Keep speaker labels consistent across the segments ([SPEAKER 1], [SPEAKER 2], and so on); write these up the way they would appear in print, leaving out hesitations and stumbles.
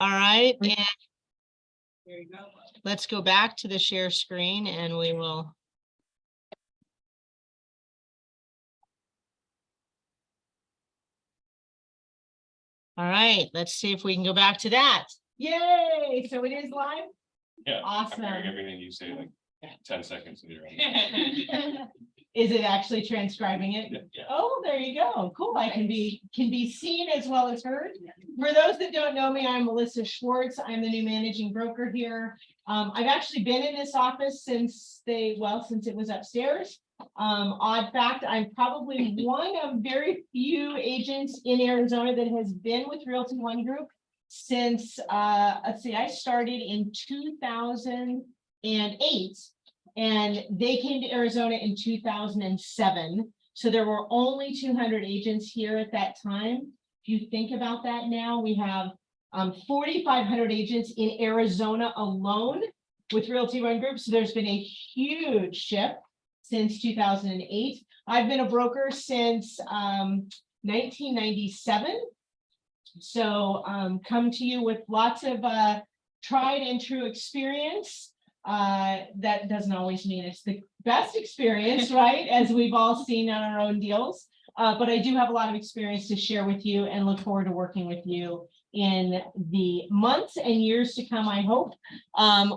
[SPEAKER 1] All right, and
[SPEAKER 2] There you go.
[SPEAKER 1] let's go back to the share screen and we will. All right, let's see if we can go back to that. Yay, so it is live?
[SPEAKER 3] Yeah.
[SPEAKER 1] Awesome.
[SPEAKER 3] I'm hearing everything you say like 10 seconds into your own.
[SPEAKER 1] Is it actually transcribing it?
[SPEAKER 3] Yeah.
[SPEAKER 1] Oh, there you go. Cool. I can be seen as well as heard. For those that don't know me, I'm Melissa Schwartz. I'm the new managing broker here. I've actually been in this office since it was upstairs. Odd fact, I'm probably one of very few agents in Arizona that has been with Realty One Group since, let's see, I started in 2008. And they came to Arizona in 2007. So there were only 200 agents here at that time. If you think about that now, we have 4,500 agents in Arizona alone with Realty One Group. So there's been a huge shift since 2008. I've been a broker since 1997. So come to you with lots of tried and true experience. That doesn't always mean it's the best experience, right? As we've all seen on our own deals. But I do have a lot of experience to share with you and look forward to working with you in the months and years to come, I hope.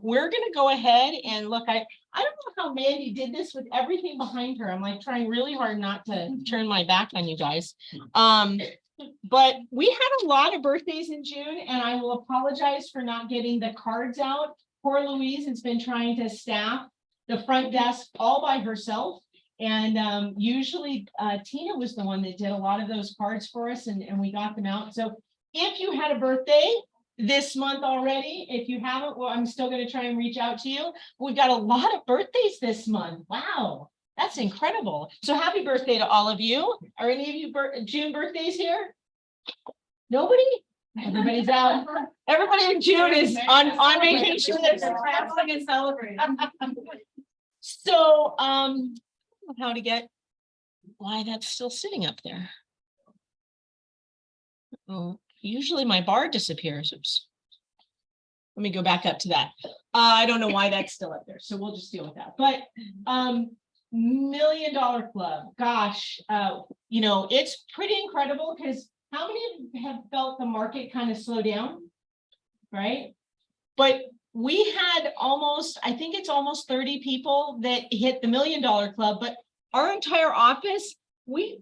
[SPEAKER 1] We're going to go ahead and look. I don't know how Mandy did this with everything behind her. I'm like trying really hard not to turn my back on you guys. But we had a lot of birthdays in June, and I will apologize for not getting the cards out. Poor Louise has been trying to staff the front desk all by herself. And usually Tina was the one that did a lot of those cards for us, and we got them out. So if you had a birthday this month already, if you haven't, well, I'm still going to try and reach out to you. We've got a lot of birthdays this month. Wow, that's incredible. So happy birthday to all of you. Are any of you June birthdays here? Nobody? Everybody's out. Everybody in June is on vacation. They're traveling and celebrating. So, how to get why that's still sitting up there. Oh, usually my bar disappears. Oops. Let me go back up to that. I don't know why that's still up there, so we'll just deal with that. But $1 Million Club, gosh, you know, it's pretty incredible because how many have felt the market kind of slow down, right? But we had almost, I think it's almost 30 people that hit the $1 Million Club, but our entire office, we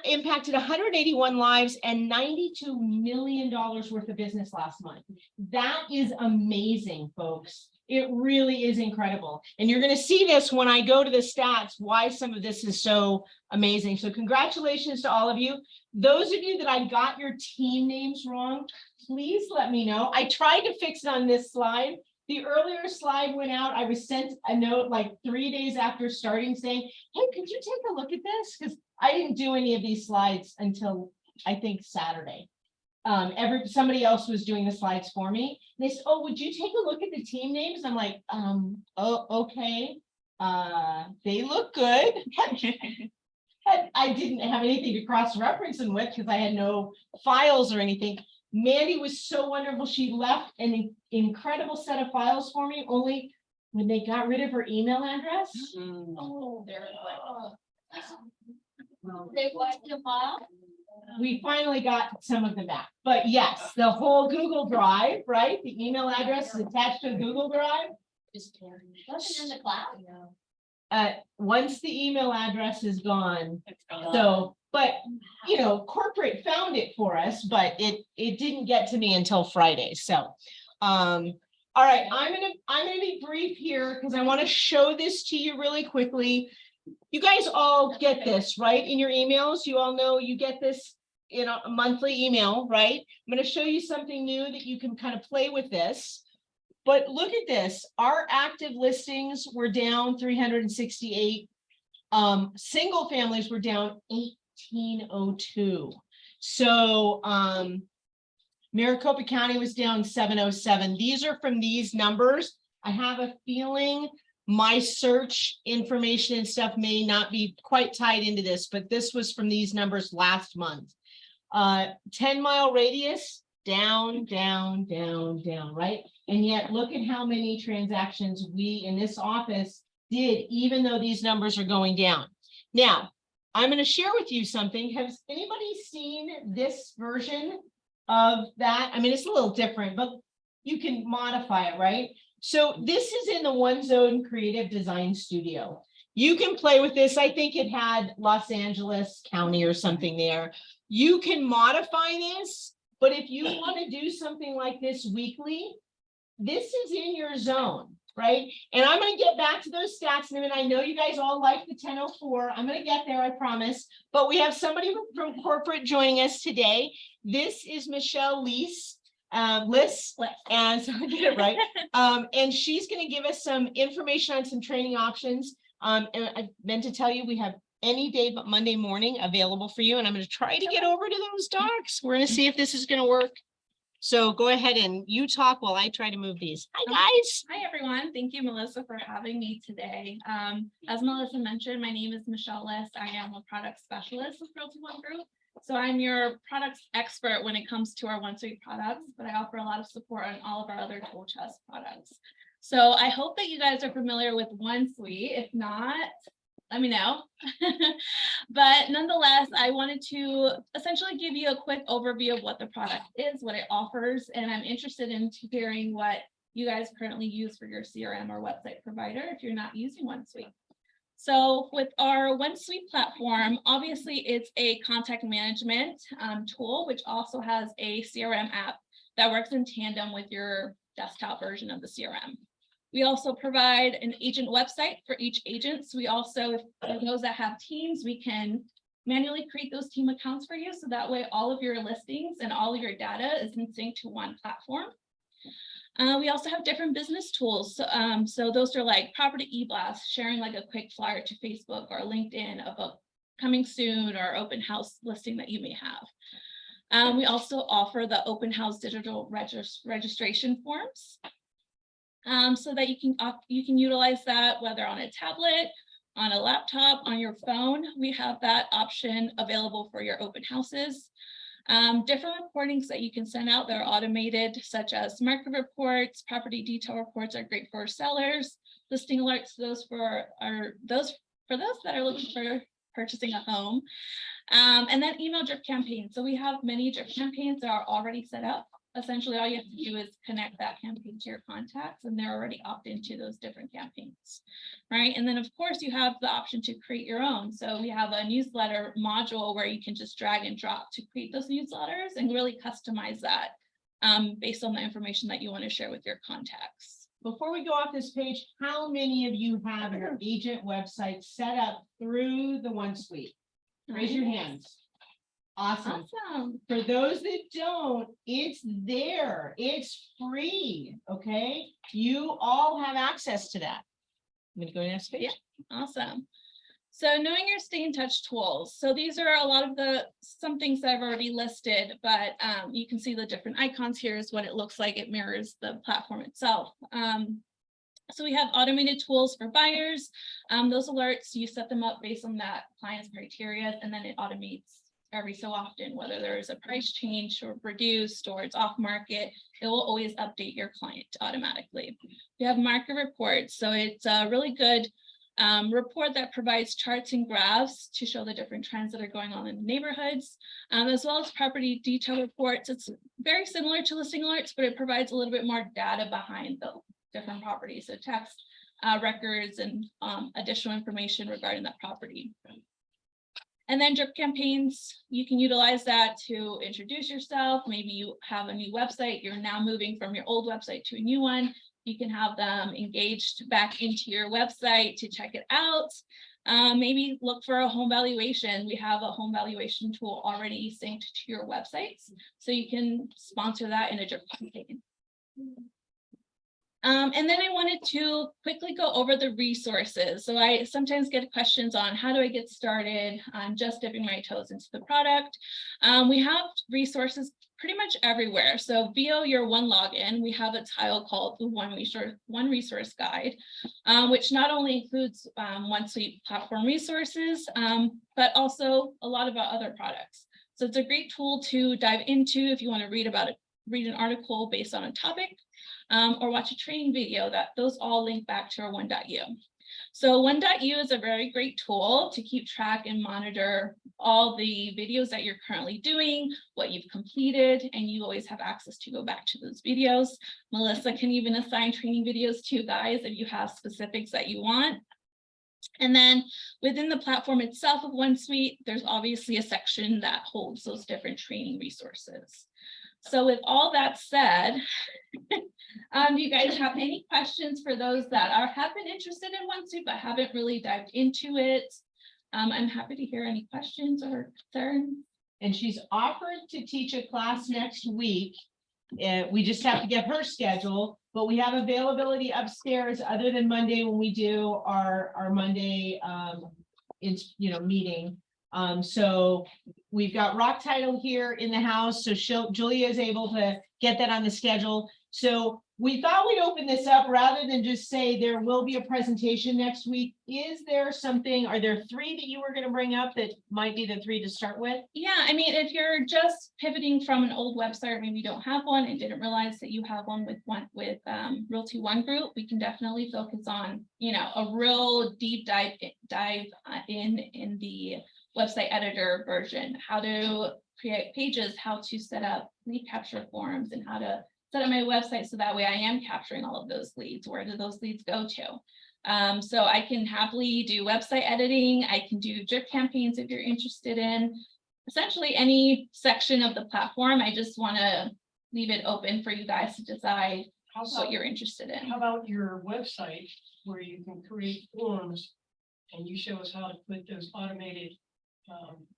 [SPEAKER 1] impacted 181 lives and $92 million worth of business last month. That is amazing, folks. It really is incredible. And you're going to see this when I go to the stats, why some of this is so amazing. So congratulations to all of you. Those of you that I got your team names wrong, please let me know. I tried to fix it on this slide. The earlier slide went out. I was sent a note like 3 days after starting saying, hey, could you take a look at this? Because I didn't do any of these slides until I think Saturday. Somebody else was doing the slides for me. And they said, oh, would you take a look at the team names? I'm like, oh, okay. They look good. I didn't have anything to cross-reference them with because I had no files or anything. Mandy was so wonderful. She left an incredible set of files for me, only when they got rid of her email address. Oh, they're like, they wiped them off. We finally got some of them back. But yes, the whole Google Drive, right? The email address is attached to Google Drive.
[SPEAKER 4] Wasn't in the cloud.
[SPEAKER 1] Once the email address is gone. So, but you know, corporate found it for us, but it didn't get to me until Friday. So, all right, I'm gonna be brief here because I want to show this to you really quickly. You guys all get this, right? In your emails, you all know you get this in a monthly email, right? I'm going to show you something new that you can kind of play with this. But look at this. Our active listings were down 368. Single families were down 1802. So Maricopa County was down 707. These are from these numbers. I have a feeling my search information and stuff may not be quite tied into this, but this was from these numbers last month. 10-mile radius, down, down, down, down, right? And yet look at how many transactions we in this office did, even though these numbers are going down. Now, I'm going to share with you something. Has anybody seen this version of that? I mean, it's a little different, but you can modify it, right? So this is in the One Zone Creative Design Studio. You can play with this. I think it had Los Angeles County or something there. You can modify this, but if you want to do something like this weekly, this is in your zone, right? And I'm going to get back to those stats in a minute. I know you guys all like the 1004. I'm going to get there, I promise. But we have somebody from corporate joining us today. This is Michelle Liss, and so I get it right. And she's going to give us some information on some training options. And I meant to tell you, we have any day but Monday morning available for you. And I'm going to try to get over to those docs. We're going to see if this is going to work. So go ahead and you talk while I try to move these. Hi, guys.
[SPEAKER 5] Hi, everyone. Thank you, Melissa, for having me today. As Melissa mentioned, my name is Michelle Liss. I am a product specialist with Realty One Group. So I'm your products expert when it comes to our OneSuite products, but I offer a lot of support on all of our other tool chest products. So I hope that you guys are familiar with OneSuite. If not, let me know. But nonetheless, I wanted to essentially give you a quick overview of what the product is, what it offers, and I'm interested in hearing what you guys currently use for your CRM or website provider if you're not using OneSuite. So with our OneSuite platform, obviously it's a contact management tool, which also has a CRM app that works in tandem with your desktop version of the CRM. We also provide an agent website for each agent. So we also, for those that have teams, we can manually create those team accounts for you. So that way all of your listings and all of your data is in sync to one platform. We also have different business tools. So those are like property e-blast, sharing like a quick flyer to Facebook or LinkedIn of a coming soon or open house listing that you may have. We also offer the open house digital registration forms. So that you can utilize that whether on a tablet, on a laptop, on your phone. We have that option available for your open houses. Different reportings that you can send out that are automated, such as market reports, property detail reports are great for sellers. Listing alerts, those that are looking for purchasing a home. And then email drip campaigns. So we have many drip campaigns that are already set up. Essentially, all you have to do is connect that campaign to your contacts and they're already opted into those different campaigns, right? And then of course you have the option to create your own. So we have a newsletter module where you can just drag and drop to create those newsletters and really customize that based on the information that you want to share with your contacts.
[SPEAKER 1] Before we go off this page, how many of you have your agent website set up through the OneSuite? Raise your hands. Awesome. For those that don't, it's there. It's free. Okay. You all have access to that. I'm going to go to the next page.
[SPEAKER 5] Yeah. Awesome. So knowing your stay in touch tools. So these are a lot of some things that I've already listed, but you can see the different icons here is what it looks like. It mirrors the platform itself. So we have automated tools for buyers. Those alerts, you set them up based on that client's criteria, and then it automates every so often, whether there is a price change or reduced or it's off market, it will always update your client automatically. We have market reports. So it's a really good report that provides charts and graphs to show the different trends that are going on in neighborhoods, as well as property detail reports. It's very similar to listing alerts, but it provides a little bit more data behind the different properties. So text records and additional information regarding that property. And then drip campaigns, you can utilize that to introduce yourself. Maybe you have a new website. You're now moving from your old website to a new one. You can have them engaged back into your website to check it out. Maybe look for a home valuation. We have a home valuation tool already synced to your websites, so you can sponsor that in a drip campaign. And then I wanted to quickly go over the resources. So I sometimes get questions on how do I get started on just dipping my toes into the product. We have resources pretty much everywhere. So via your One Login, we have a tile called the One Resource Guide, which not only includes OneSuite platform resources, but also a lot of our other products. So it's a great tool to dive into if you want to read about read an article based on a topic, or watch a training video, those all link back to our 1.u. So 1.u is a very great tool to keep track and monitor all the videos that you're currently doing, what you've completed, and you always have access to go back to those videos. Melissa can even assign training videos to you guys if you have specifics that you want. And then within the platform itself of OneSuite, there's obviously a section that holds those different training resources. So with all that said, do you guys have any questions for those that have been interested in OneSuite but haven't really dived into it? I'm happy to hear any questions or concerns.
[SPEAKER 1] And she's offered to teach a class next week. We just have to get her schedule, but we have availability upstairs other than Monday when we do our Monday meeting. So we've got Rock Title here in the house, so Julia is able to get that on the schedule. So we thought we'd open this up rather than just say there will be a presentation next week. Is there something, are there 3 that you were going to bring up that might be the 3 to start with?
[SPEAKER 5] Yeah, I mean, if you're just pivoting from an old website, or maybe you don't have one and didn't realize that you have one with Realty One Group, we can definitely focus on, a real deep dive in the website editor version, how to create pages, how to set up lead capture forms, and how to set up my website so that way I am capturing all of those leads. Where do those leads go to? So I can happily do website editing. I can do drip campaigns if you're interested in essentially any section of the platform. I just want to leave it open for you guys to decide what you're interested in.
[SPEAKER 2] How about your website where you can create forms and you show us how to put those automated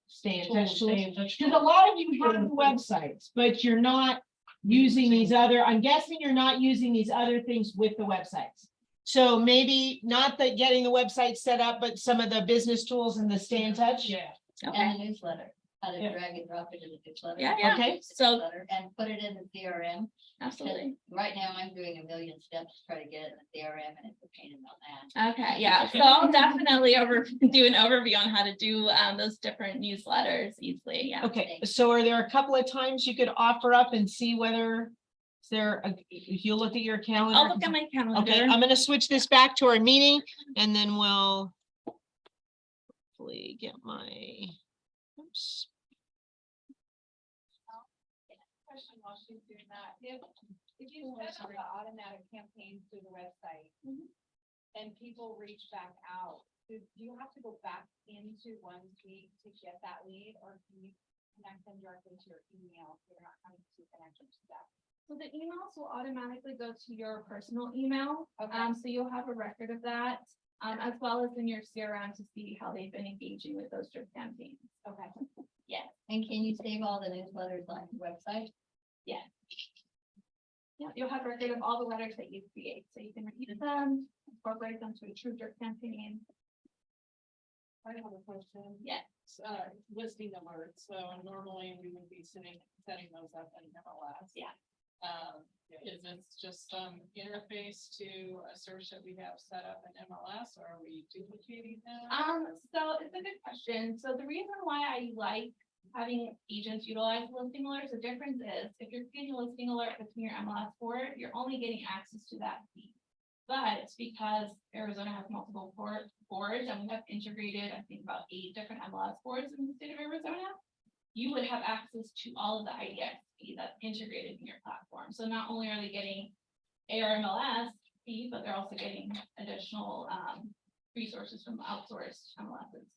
[SPEAKER 1] Stay in
[SPEAKER 2] tools,
[SPEAKER 1] touch.
[SPEAKER 2] stay in touch.
[SPEAKER 1] Because a lot of you have websites, but you're not using these other, I'm guessing you're not using these other things with the websites. So maybe not that getting the website set up, but some of the business tools and the stay in touch.
[SPEAKER 2] Yeah.
[SPEAKER 5] Okay.
[SPEAKER 4] And the newsletter, how to
[SPEAKER 2] Yeah.
[SPEAKER 4] drag and drop it in the newsletter.
[SPEAKER 5] Yeah.
[SPEAKER 1] Okay.
[SPEAKER 5] So
[SPEAKER 4] Newsletter, and put it in the CRM.
[SPEAKER 5] absolutely.
[SPEAKER 4] Right now, I'm doing a million steps to try to get it in the CRM, and it's a pain in the ass.
[SPEAKER 5] Okay, yeah, so I'll definitely do an overview on how to do those different newsletters easily, yeah.
[SPEAKER 1] Okay, so are there a couple of times you could offer up and see whether is there, if you look at your calendar?
[SPEAKER 5] I'll look at my calendar.
[SPEAKER 1] Okay, I'm gonna switch this back to our meeting and then we'll hopefully get my, oops.
[SPEAKER 6] Question while she's doing that, if you set up the automatic campaigns through the website. And people reach back out, do you have to go back into OneSuite to get that lead, or can you connect them directly to your email? So you're not having to connect them to that.
[SPEAKER 5] So the emails will automatically go to your personal email,
[SPEAKER 6] Okay.
[SPEAKER 5] so you'll have a record of that, as well as in your CRM to see how they've been engaging with those drip campaigns.
[SPEAKER 6] Okay.
[SPEAKER 4] And can you save all the newsletters on your website?
[SPEAKER 5] Yeah, you'll have a record of all the letters that you create, so you can repeat them, incorporate them to a true drip campaign.
[SPEAKER 6] I have a question.
[SPEAKER 5] Yeah.
[SPEAKER 6] Listing alerts, so normally we would be setting those up in MLS.
[SPEAKER 5] Yeah.
[SPEAKER 6] Is this just some interface to a search that we have set up in MLS, or are we duplicating that?
[SPEAKER 5] So it's a good question. So the reason why I like having agents utilize listing alerts, the difference is if you're getting a listing alert between your MLS board, you're only getting access to that feed. But because Arizona has multiple boards and we have integrated, I think about 8 different MLS boards in the state of Arizona, you would have access to all of the IDX feed that's integrated in your platform. So not only are they getting ARMLS feed, but they're also getting additional resources from outsourced MLSs.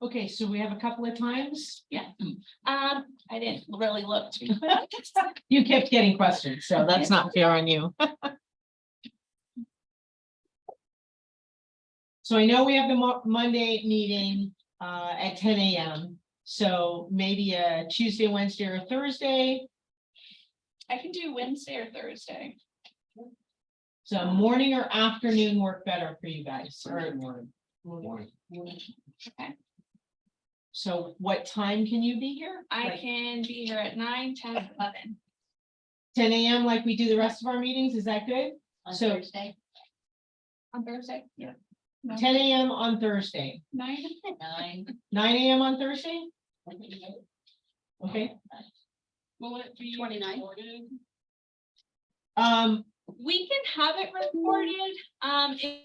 [SPEAKER 1] Okay, so we have a couple of times.
[SPEAKER 5] I didn't really look to be quick.
[SPEAKER 1] You kept getting questions, so that's not fair on you. So I know we have the Monday meeting at 10 a.m. So maybe a Tuesday, Wednesday, or Thursday.
[SPEAKER 5] I can do Wednesday or Thursday.
[SPEAKER 1] So morning or afternoon work better for you guys. Or
[SPEAKER 3] Morning.
[SPEAKER 5] Okay.
[SPEAKER 1] so what time can you be here?
[SPEAKER 5] I
[SPEAKER 1] Like
[SPEAKER 5] can be here at 9, 10, 11.
[SPEAKER 1] 10 a.m. like we do the rest of our meetings. Is that good?
[SPEAKER 4] On
[SPEAKER 1] So-
[SPEAKER 4] Thursday,
[SPEAKER 5] On Thursday? Yeah.
[SPEAKER 1] 10 a.m. on Thursday.
[SPEAKER 5] 9?
[SPEAKER 4] 9.
[SPEAKER 1] 9 a.m. on Thursday? Okay,
[SPEAKER 2] Will it be
[SPEAKER 6] 29th?
[SPEAKER 2] recorded?
[SPEAKER 1] um,
[SPEAKER 5] We can have it recorded, if